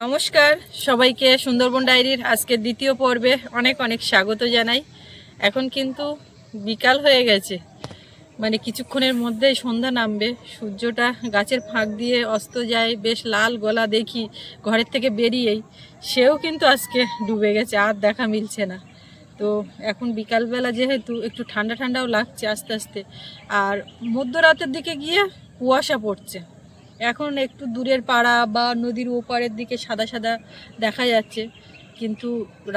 নমস্কার সবাইকে সুন্দরবন ডায়েরির আজকের দ্বিতীয় পর্বে অনেক অনেক স্বাগত জানাই। এখন কিন্তু বিকাল হয়ে গেছে, মানে কিছুক্ষণের মধ্যেই সন্ধ্যা নামবে। সূর্যটা গাছের ফাঁক দিয়ে অস্ত যায়, বেশ লাল গলা দেখি ঘরের থেকে বেরিয়েই। সেও কিন্তু আজকে ডুবে গেছে, আর দেখা মিলছে না। তো এখন বিকালবেলা যেহেতু একটু ঠান্ডা ঠান্ডাও লাগছে আস্তে আস্তে, আর মধ্যরাতের দিকে গিয়ে কুয়াশা পড়ছে। এখন একটু দূরের পাড়া বা নদীর ওপারের দিকে সাদা সাদা দেখা যাচ্ছে, কিন্তু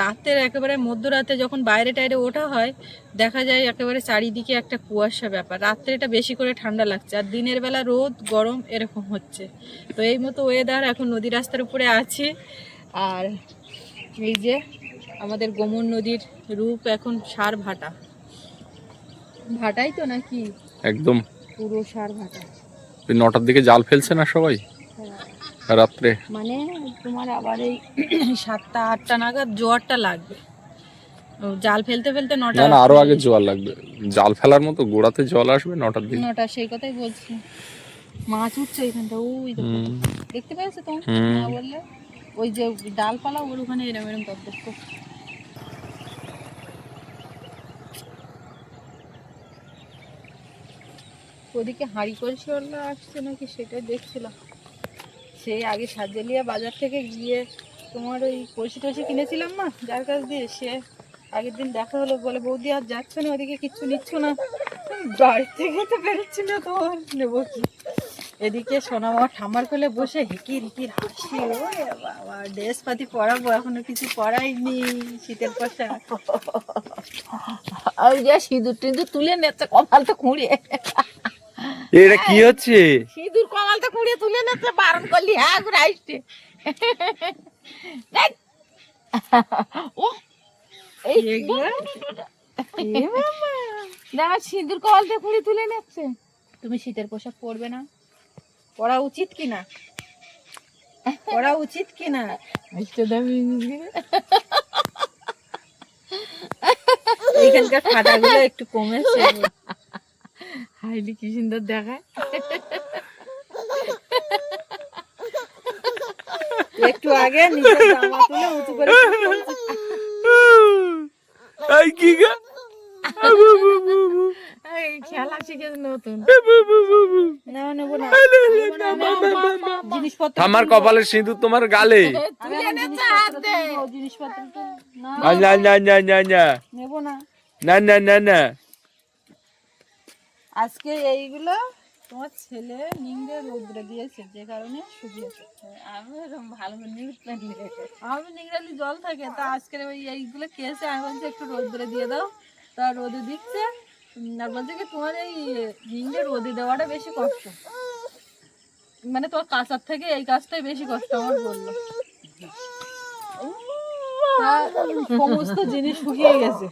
রাতের একেবারে মধ্যরাতে যখন বাইরে টাইরে ওঠা হয় দেখা যায় একেবারে চারিদিকে একটা কুয়াশা ব্যাপার। রাত্রে এটা বেশি করে ঠান্ডা লাগছে, আর দিনের বেলা রোদ গরম এরকম হচ্ছে। তো এই মতো ওয়েদার, এখন নদী রাস্তার উপরে আছি। আর এই যে আমাদের গোমন নদীর রূপ এখন সার ভাটা, ভাটাই তো নাকি একদম পুরো সার ভাটা। 9টার দিকে জাল ফেলছে না সবাই রাত্রে? মানে তোমার আবার এই 7টা 8টা নাগাদ জোয়ারটা লাগবে। জাল ফেলতে ফেলতে না 9টা না, আরো আগে জোয়ার লাগবে। জাল ফেলার মতো গোড়াতে জল আসবে 9টার দিকে। 9টা, সেই কথাই বলছি। মাছ উঠছে এখানটা, ওই দেখো, দেখতে পেয়েছো তো? না বললে ওই যে ডালপালা ওর ওখানে এরম এরম তত্ত্ব। ওদিকে হাঁড়ি কলসি ওলা আসছে নাকি সেটাই দেখছিলাম। সেই আগে সাজেলিয়া বাজার থেকে গিয়ে তোমার ওই কলসি টলসি কিনেছিলাম না যার কাছ দিয়ে, সে আগের দিন দেখা হলো, বলে বৌদি আর যাচ্ছ না ওদিকে, কিচ্ছু নিচ্ছ না? বাড়ি থেকে তো বেরোচ্ছি না, তোমার নেবো কি? এদিকে সোনামা ঠাম্মার কোলে বসে হিকির হিকির হাসি। ও বাবা, ড্রেস পাতি পরাবো, এখনো কিছু পরাইনি, শীতের পোশাক। ওই যে সিঁদুর টিঁদুর তুলে নেচ্ছে, কপালটা খুঁড়িয়ে। এটা কি হচ্ছে? সিঁদুর কপালটা খুঁড়িয়ে তুলে নেচ্ছে, বারণ করলি হ্যাঁ করে আসছে। ও এই দেখা সিঁদুর কপালটা খুঁড়িয়ে তুলে নেচ্ছে। তুমি শীতের পোশাক পরবে না? পরা উচিত কিনা, পরা উচিত কিনা? এইখানকার ফাটাগুলো একটু কমেছে। হাইলি কি সুন্দর দেখায়। একটু আগে নিজের জামা তুলে উঁচু করে এই কি গা? খেলা শিখেছে নতুন। না নেবো না, জিনিসপত্র আমার কপালের সিঁদুর তোমার গালে। জিনিসপত্র না না না না না না নেবো না না না না না। আজকে। এইগুলো তোমার ছেলে নিংড়ে রোদ্রে দিয়েছে, যে কারণে শুকিয়েছে। আমি এরকম ভালো করে আমি নিংড়ালি জল থাকে, তা আজকে ওই এইগুলো খেয়েছে। আমি বলছি একটু রোদ্রে দিয়ে দাও, তা রোদে দিচ্ছে। আর বলছে কি তোমার এই নিংড়ে রোদে দেওয়াটা বেশি কষ্ট, মানে তোমার কাঁচার থেকে এই কাজটাই বেশি কষ্ট আমার বললো। সমস্ত জিনিস শুকিয়ে গেছে।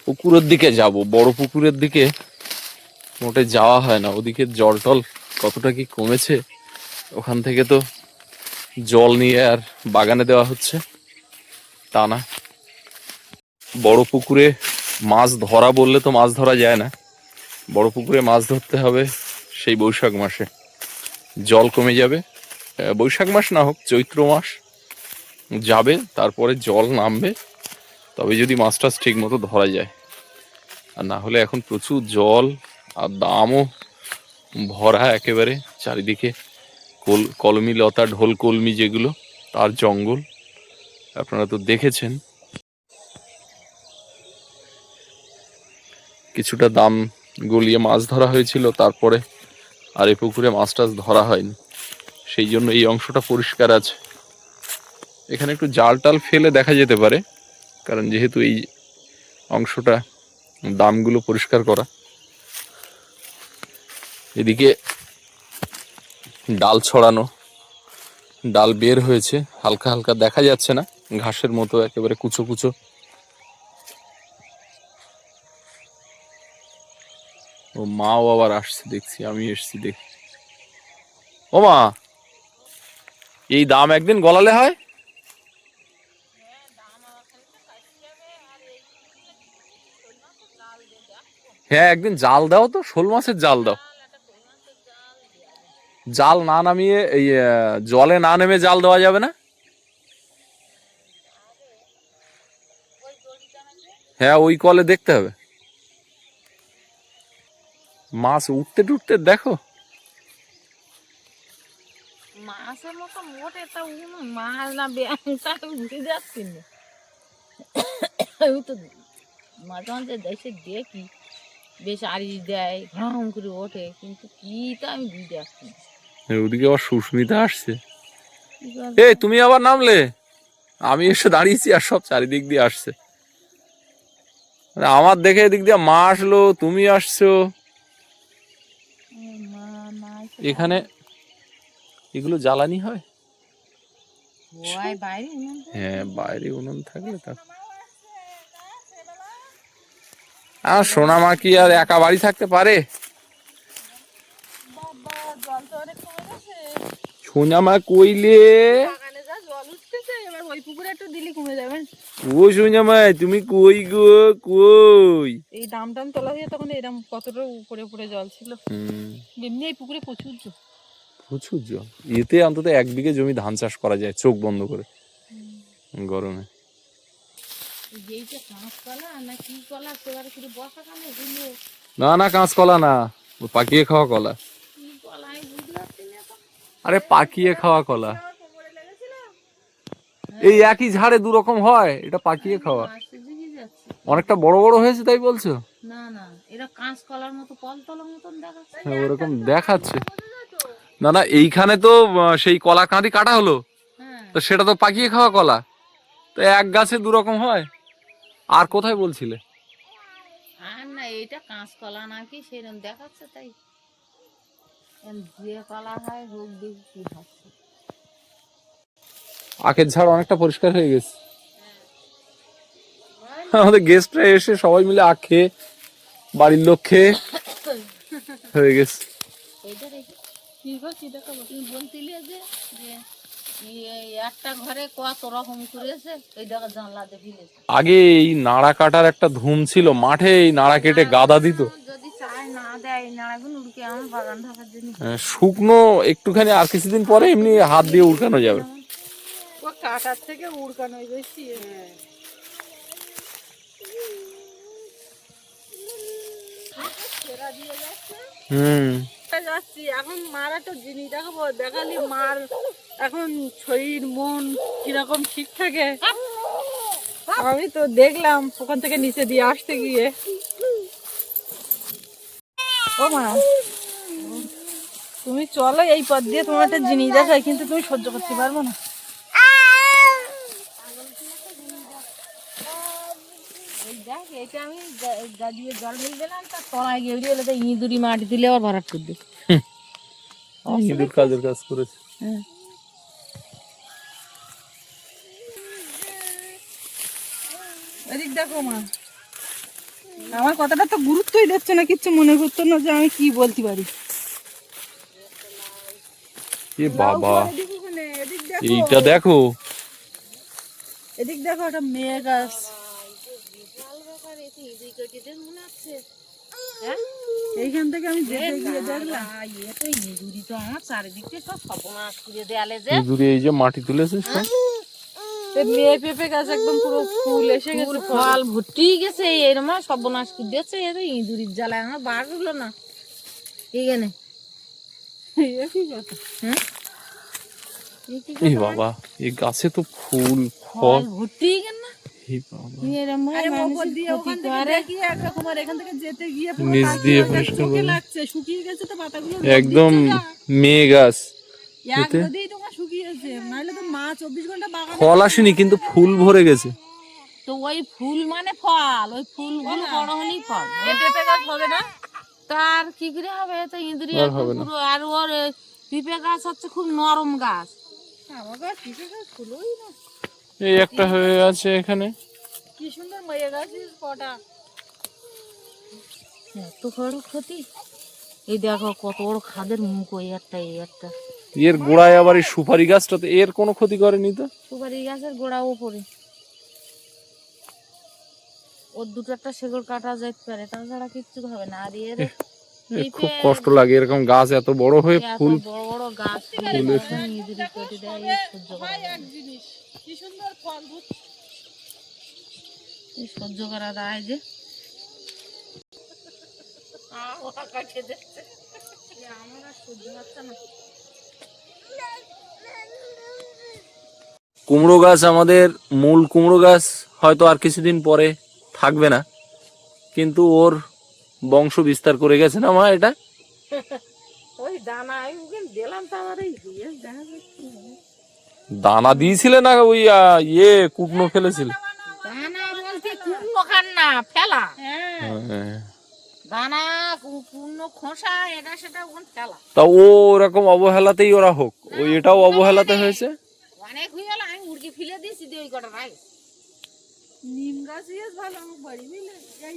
পুকুরের দিকে যাব, বড় পুকুরের দিকে মোটে যাওয়া হয় না। ওদিকে জল টল কতটা কি কমেছে, ওখান থেকে তো জল নিয়ে আর বাগানে দেওয়া হচ্ছে তা না। বড় পুকুরে মাছ ধরা বললে তো মাছ ধরা যায় না। বড় পুকুরে মাছ ধরতে হবে সেই বৈশাখ মাসে, জল কমে যাবে। বৈশাখ মাস না হোক, চৈত্র মাস যাবে, তারপরে জল নামবে, তবে যদি মাছ টাছ ঠিক মতো ধরা যায়। আর না হলে এখন প্রচুর জল, আর দামও ভরা একেবারে চারিদিকে। কলমি লতা, ঢোল কলমি যেগুলো, তার জঙ্গল আপনারা তো দেখেছেন। কিছুটা দাম গলিয়ে মাছ ধরা হয়েছিল, তারপরে আর এই পুকুরে মাছ টাছ ধরা হয়নি, সেই জন্য এই অংশটা পরিষ্কার আছে। এখানে একটু জাল টাল ফেলে দেখা যেতে পারে, কারণ যেহেতু এই অংশটা দামগুলো পরিষ্কার করা। এদিকে ডাল ছড়ানো, ডাল বের হয়েছে, হালকা হালকা দেখা যাচ্ছে না, ঘাসের মতো একেবারে কুচো কুচো। ও মাও আবার আসছে দেখছি, আমি এসছি দেখি। ও মা, এই দাম একদিন গলালে হয়? হ্যাঁ, একদিন জাল দাও তো, শোল মাছের জাল দাও। জাল না নামিয়ে এই জলে না নেমে জাল দেওয়া যাবে না? হ্যাঁ, ওই কলে দেখতে হবে। মাছ উঠতে টুটতে দেখো। মাছের মতো মোটে তা মাছ না ব্যাংকটা উঠে যাচ্ছি না। আমি তো মাঝে মাঝে দেশে দেখি বেশ আড়ি দেয়, ঘাম করে ওঠে, কিন্তু কি তা আমি বুঝতে পারছি না। ওদিকে আবার সুস্মিতা আসছে। এই তুমি আবার নামলে? আমি এসে দাঁড়িয়েছি আর সব চারিদিক দিয়ে আসছে। আমার দেখে এদিক দিয়ে মা আসলো, তুমি আসছো। এখানে এগুলো জ্বালানি হয়? হ্যাঁ, বাইরে উনুন থাকলে তা। আর সোনা মা কি আর একা বাড়ি থাকতে পারে? সোনা মা কইলে ও সোনা মা তুমি কই গো, কই? এই দাম টাম তোলা হয়ে তখন এরকম কতটা উপরে উপরে জল ছিল। এমনি এই পুকুরে প্রচুর জল। প্রচুর জল। এতে অন্তত 1 বিঘে জমি ধান চাষ করা যায় চোখ বন্ধ করে গরমে। না না, কাঁচকলা না, পাকিয়ে খাওয়া কলা। আরে পাকিয়ে খাওয়া কলা, এই একই ঝাড়ে 2 রকম হয়, এটা পাকিয়ে খাওয়া। অনেকটা বড় বড় হয়েছে তাই বলছো? না না, এটা কাঁচকলার মতো কলতলার মতন দেখাচ্ছে। হ্যাঁ, ওরকম দেখাচ্ছে। না না, এইখানে তো সেই কলা কাঁদি কাটা হলো, তো সেটা তো পাকিয়ে খাওয়া কলা। তো এক গাছে 2 রকম হয়। আর কোথায় বলছিলে? আর না, এটা কাঁচকলা নাকি সেরকম দেখাচ্ছে, তাই যে কলা হয় রোগ দেখি কি হচ্ছে। আখের ঝাড় অনেকটা পরিষ্কার হয়ে গেছে। আমাদের গেস্টরা এসে সবাই মিলে আখ খেয়ে, বাড়ির লোক খেয়ে হয়ে গেছে। একটা ঘরে কত রকম করেছে, এই দেখো জানলা দিয়ে। আগে এই নাড়া কাটার একটা ধুম ছিল, মাঠে এই নাড়া কেটে গাদা দিত। যদি চায় না দেয়, নাড়াগুলো উড়কে আমার বাগান ঢাকার জন্য। শুকনো একটুখানি, আর কিছুদিন পরে এমনি হাত দিয়ে উড়কানো যাবে। ও কাটার থেকে উড়কানো বেশি। যাচ্ছি এখন, মার একটা জিনিস দেখাবো, দেখালি মার এখন শরীর মন কিরকম ঠিক থাকে। আমি তো দেখলাম ওখান থেকে নিচে দিয়ে আসতে গিয়ে। ও মা, তুমি চলো এই পথ দিয়ে, তোমার একটা জিনিস দেখাই, কিন্তু তুমি সহ্য করতে পারবো না। দেখ, এটা আমি গাড়িয়ে জল ঢেলে দিলাম, তার তলায় গিয়ে এলে ইঁদুরি মাটি দিলে আবার ভরাট করে দিই। ইঁদুর কাজের কাজ করেছে। এদিক দেখো মা, আমার কথাটা তো গুরুত্বই দিচ্ছে না, কিচ্ছু মনে করতো না যে আমি কি বলতে পারি। এ বাবা, এইটা দেখো, এদিক দেখো, একটা মেয়ে গাছ। এইখান থেকে আমি যেতে গিয়ে দেখলাম ইঁদুরি তো আমার চারিদিকে সব সর্বনাশ করে দেয়ালে যে। ইঁদুরি এই যে মাটি তুলেছে সব। মেয়ে পেঁপে গাছ একদম পুরো ফুল এসে গেছে, ফল ভর্তি গেছে, এরকম সর্বনাশ করে দিয়েছে। এর ইঁদুরির জ্বালায় আমার বার হলো না এখানে। এই বাবা, এই গাছে তো ফুল ফল ভর্তি গেল না। একদম মেয়ে গাছ, ফল আসেনি কিন্তু ফুল ভরে গেছে। তো ওই ফুল মানে ফল, ওই ফুলগুলো বড় হলেই ফল। পেঁপে গাছ হবে না, তার কি করে হবে? তো ইঁদুরি পুরো। আর ওর পেঁপে গাছ হচ্ছে খুব নরম গাছ। আমার গাছ পেঁপে গাছ ফুলই না। এই একটা হয়ে আছে এখানে। কি সুন্দর মরে গেছিস কটা। এত বড় ক্ষতি। এই দেখো কত বড় খাদের মুখ, ওই একটা এই একটা। এর গোড়ায় আবার এই সুপারি গাছটাতে এর কোনো ক্ষতি করেনি তো? সুপারি গাছের গোড়াও পড়ে, ওর দুটো একটা শেকড় কাটা যেতে পারে, তাছাড়া কিচ্ছু হবে না। আর এর খুব কষ্ট লাগে এরকম গাছ এত বড় হয়ে এত ফুল বড় বড় গাছ নিজেরই কেটে দেয়, এই সহ্য করা যায় না। কি সুন্দর ফল এই সহ্য করা যায় যে আমার আর সহ্য হচ্ছে না। কুমড়ো গাছ, আমাদের মূল কুমড়ো গাছ হয়তো আর কিছুদিন পরে থাকবে না, কিন্তু ওর বংশ বিস্তার করে গেছে না মা এটা? ওই দানা আমি দিলাম তো আমার এই দানা দিয়েছিলে না ওই কুটনো ফেলেছিল? দানা বলতে কুমড়ো খান না, ফেলা। হ্যাঁ। দানা কুমড়ো খোসা এটা সেটা ওখানে ফেলা। তা ও ওরকম অবহেলাতেই ওরা হোক, ওই এটাও অবহেলাতে হয়েছে। অনেক হয়ে গেল, আমি মুরগি ফেলে দিয়েছি ওই কটা রাই। নিম গাছ ভালো বাড়ি বুঝলে, এই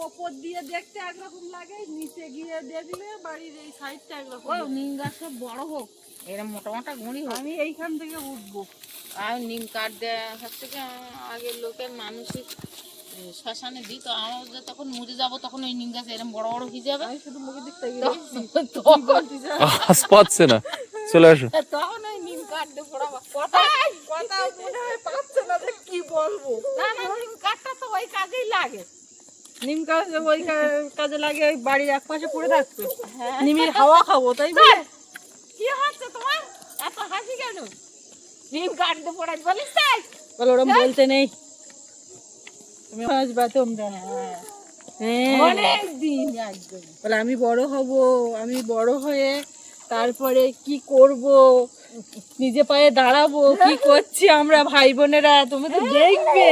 ওপর দিয়ে দেখতে একরকম লাগে, নিচে গিয়ে দেখলে বাড়ির এই সাইডটা একরকম। নিম গাছ সব বড় হোক, এরকম মোটা মোটা গুঁড়ি হোক, আমি এইখান থেকে উঠবো। আর নিম কাঠ দেওয়া হচ্ছে কি, আগের লোকের মানুষের শ্মশানে দিই, তো আমরা তখন মরে যাবো তখন ওই নিম গাছ এরকম বড় বড় হয়ে যাবে। আমি শুধু মুখে দেখতে আস পাচ্ছে না, চলে আসো। তখন ওই নিম কাঠ দিয়ে পড়াবো। কথা মনে হয় পাচ্ছে না যে কি বলবো। না না, নিম কাঠটা তো ওই কাজেই লাগে। নিম গাছ ওই কাজে লাগে, ওই বাড়ির এক পাশে পড়ে থাকবে, নিমের হাওয়া খাবো, তাই বলে। কি হচ্ছে তোমার এত হাসি কেন? নিম কাঠ দিয়ে পড়াই বলিস তাই বলে, ওরকম বলতে নেই। তুমি আসবা তোমরা, অনেক দিন একদম বলে আমি বড় হব, আমি বড় হয়ে তারপরে কি করব, নিজে পায়ে দাঁড়াবো, কি করছি আমরা ভাই বোনেরা, তুমি তো দেখবে।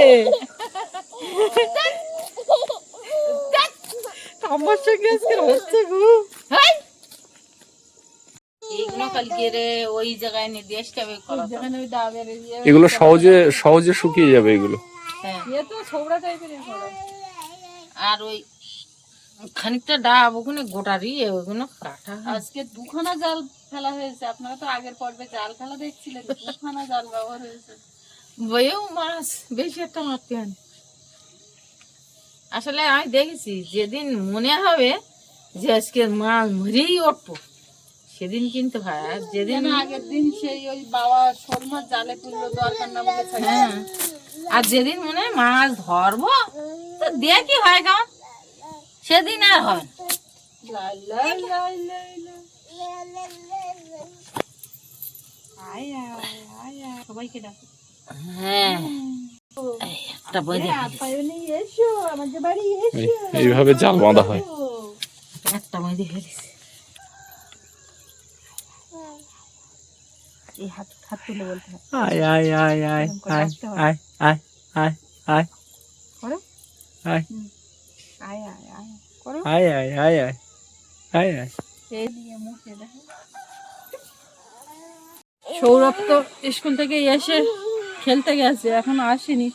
আমার সঙ্গে আজকে হচ্ছে গো। ওই জায়গায় নির্দেশটা এগুলো সহজে সহজে শুকিয়ে যাবে এগুলো। আর ওই খানিকটা ডাব ওখানে গোটারি, ওইগুলো কাটা। আজকে দুখানা জাল ফেলা হয়েছে, আপনারা তো আগের পর্বে জাল ফেলা দেখছিলেন, দুখানা জাল ব্যবহার হয়েছে। বইয়েও মাছ বেশি একটা মারতে হয়। আসলে আমি দেখেছি যেদিন মনে হবে যে আজকে মাছ মরেই উঠবো, সেদিন কিন্তু হয়। আর যেদিন আগের দিন সেই ওই বাবা শোল মাছ জালে তুললো দরকার না বলে, হ্যাঁ, আর যেদিন মনে হয় মাছ ধরবো তো দেখি হয় কেমন, সেদিন আর হয়। সবাইকে ডাক, হ্যাঁ, একটা বই এইভাবে জাল বাঁধা হয়। একটা বই দেখে দিছি। এই হাত হাত তুলে বলতে হবে, আয় আয় আয় আয় আয় আয় আয় আয় আয় করো, আয় আয় আয় আয় করো, আয় আয় আয় আয় আয় আয়। এই দিয়ে মুখে দেখো। সৌরভ তো স্কুল থেকে এসে খেলতে গেছে, এখন আসেনি।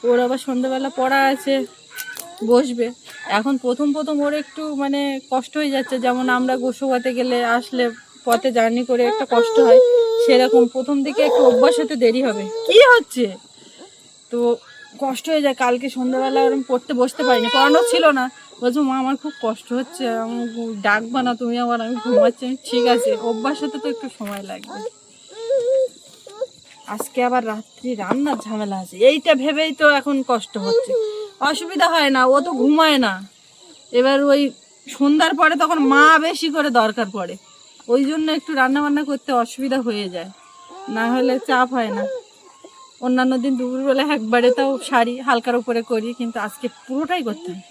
ওর আবার সন্ধ্যাবেলা পড়া আছে, বসবে। এখন প্রথম প্রথম ওর একটু মানে কষ্ট হয়ে যাচ্ছে, যেমন আমরা গোসবাতে গেলে আসলে পথে জার্নি করে একটা কষ্ট হয়, সেরকম প্রথম দিকে একটু অভ্যাস হতে দেরি হবে। কি হচ্ছে তো কষ্ট হয়ে যায়। কালকে সন্ধ্যাবেলা ওরকম পড়তে বসতে পারিনি, পড়ানো ছিল না, বলছো মা আমার খুব কষ্ট হচ্ছে, আমি ডাকবা না তুমি আমার, আমি ঘুমাচ্ছি। আমি ঠিক আছে, অভ্যাস হতে তো একটু সময় লাগবে। আজকে আবার রাত্রি রান্নার ঝামেলা আছে, এইটা ভেবেই তো এখন কষ্ট হচ্ছে। অসুবিধা হয় না, ও তো ঘুমায় না। এবার ওই সন্ধ্যার পরে তখন মা বেশি করে দরকার পড়ে, ওই জন্য একটু রান্না বান্না করতে অসুবিধা হয়ে যায়, না হলে চাপ হয় না। অন্যান্য দিন দুপুরবেলা একবারে তাও সারি হালকার উপরে করি, কিন্তু আজকে পুরোটাই করতে হয়।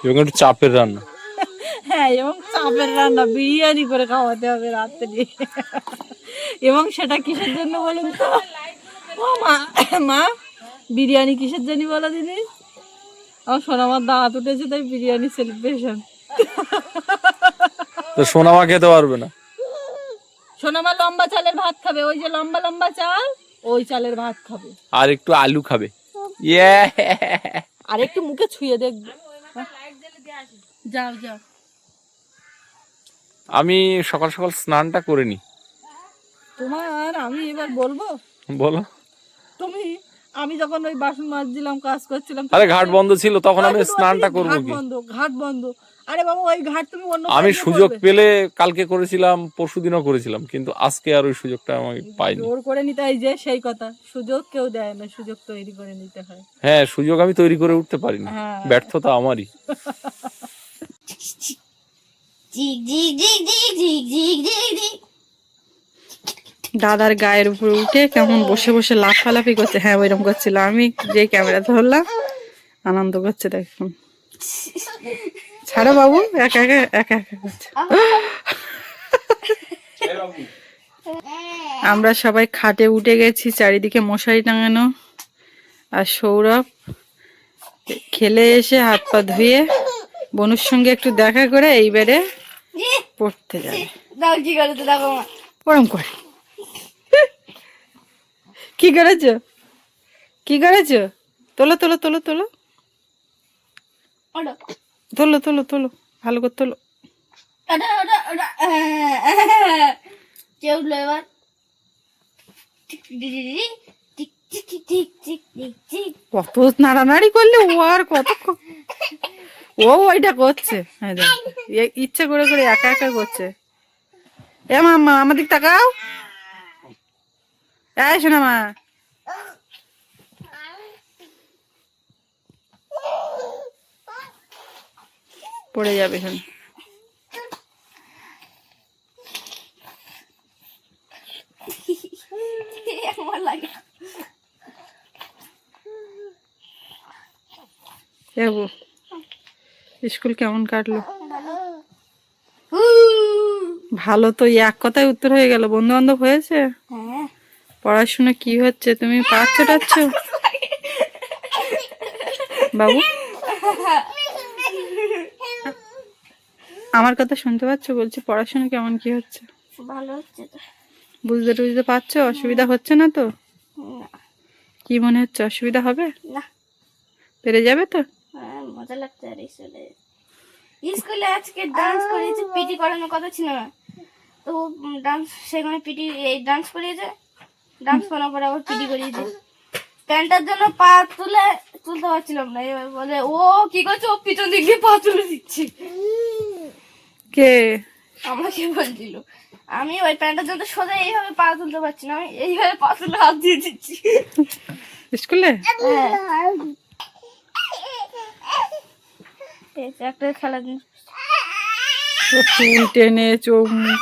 এবং একটু চাপের রান্না। হ্যাঁ, এবং চাপের রান্না, বিরিয়ানি করে খাওয়াতে হবে রাত্রে। এবং সেটা কিসের জন্য বলুন তো? ও মা, মা বিরিয়ানি কিসের জন্য বলো দিদি? আমার সোনামার দাঁত উঠেছে, তাই বিরিয়ানি সেলিব্রেশন। তো সোনামা খেতে পারবে না। সোনামা লম্বা চালের ভাত খাবে, ওই যে লম্বা লম্বা চাল, ওই চালের ভাত খাবে, আর একটু আলু খাবে। ইয়ে, আর একটু মুখে ছুঁয়ে দেখবে। যাও যাও। আমি সকাল সকাল স্নানটা করে নি। তোমার আমি এবার বলবো, বলো। তুমি আমি যখন ওই বাসন মাজছিলাম, কাজ করছিলাম, আরে ঘাট বন্ধ ছিল, তখন আমি হয়তো তোমার স্নানটা দিদি করবো ঘাট কি? বন্ধ, ঘাট বন্ধ। আরে বাবা ওই ঘাট তুমি অন্য আমি side দিয়ে সুযোগ করবে। পেলে কালকে করেছিলাম, পরশুদিনও করেছিলাম, কিন্তু আজকে আর ওই সুযোগটা আমি পাইনি। জোর করে নিতে হয়, যে সেই কথা, সুযোগ কেউ দেয় না, সুযোগ তৈরি করে নিতে হয়। হ্যাঁ, সুযোগ আমি তৈরি করে উঠতে পারিনি, হ্যাঁ। ব্যর্থতা আমারই। দাদার গায়ের উপর উঠে কেমন বসে বসে লাফালাফি করছে। হ্যাঁ ওইরকম করছিল, আমি যে ক্যামেরা ধরলাম আনন্দ করছে দেখুন। ছাড়ো বাবু, একা একা একা একা করছে। আমরা সবাই খাটে উঠে গেছি, চারিদিকে মশারি টাঙানো। আর সৌরভ খেলে এসে হাত পা ধুয়ে বনুর সঙ্গে একটু দেখা করে এইবারে পড়তে যাবে। ওরম করে কি করেছো, কি করেছো? তোলো তোলো তোলো তোলো তোলো তোলো তোলো, ভালো করে তোলো। কত নাড়ানাড়ি করলে ও, আর কতক্ষণ ও ওইটা করছে। হ্যাঁ দেখ, ইচ্ছে করে করে একা একা করছে। এ মাম্মা আমার দিক তাকাও, এই শোনা মা। পড়ে যাবে এখন। স্কুল কেমন কাটলো? ভালো তো, এক কথায় উত্তর হয়ে গেল। বন্ধু বান্ধব হয়েছে? পড়াশোনা কি হচ্ছে, তুমি পাচ্ছ টাচ্ছ বাবু? আমার কথা শুনতে পাচ্ছ? বলছি পড়াশোনা কেমন কি হচ্ছে? ভালো হচ্ছে তো। বুঝতে টুঝতে পারছো? অসুবিধা হচ্ছে না তো? কি মনে হচ্ছে, অসুবিধা হবে না, পেরে যাবে তো? মজা লাগছে। আর স্কুলে আজকে ডান্স করিয়েছে, পিটি করানোর কথা ছিল না তো ডান্স, সেখানে পিটি এই ডান্স করিয়েছে, ডান্স করার পরে আবার পিটি করিয়েছে। প্যান্টার জন্য পা তুলতে পারছিলাম না, এবার বলে ও কি করছে, ও পিছন দিক দিয়ে পা তুলে দিচ্ছে। কে? আমাকে বলছিল। আমি ওই প্যান্টার জন্য সোজা এইভাবে পা তুলতে পারছি না, আমি এইভাবে পা তুলে হাত দিয়ে দিচ্ছি স্কুলে। একটা খেলা জিনিস। চুল টেনে চোখ মুখ।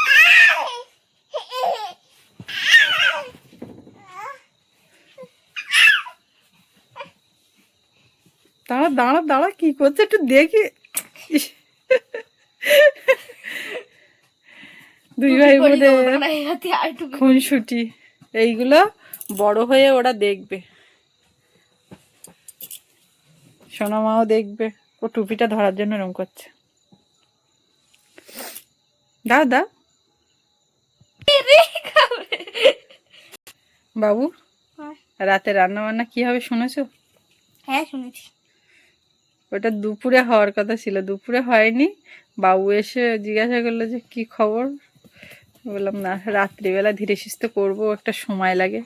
দাঁড়া দাঁড়া দাঁড়া, কি করছে একটু দেখি। দুই ভাই বোধে খুনসুটি, এইগুলো বড় হয়ে ওরা দেখবে, সোনা মাও দেখবে। ও টুপিটা ধরার জন্য এরকম করছে। দাও দাও বাবু। রাতে রান্না বান্না কি হবে শুনেছো? হ্যাঁ শুনেছি। ওটা দুপুরে হওয়ার কথা ছিল, দুপুরে হয়নি। বাবু এসে জিজ্ঞাসা করলো যে কি খবর, বললাম না রাত্রিবেলা ধীরে সুস্থে করবো, একটা সময় লাগে।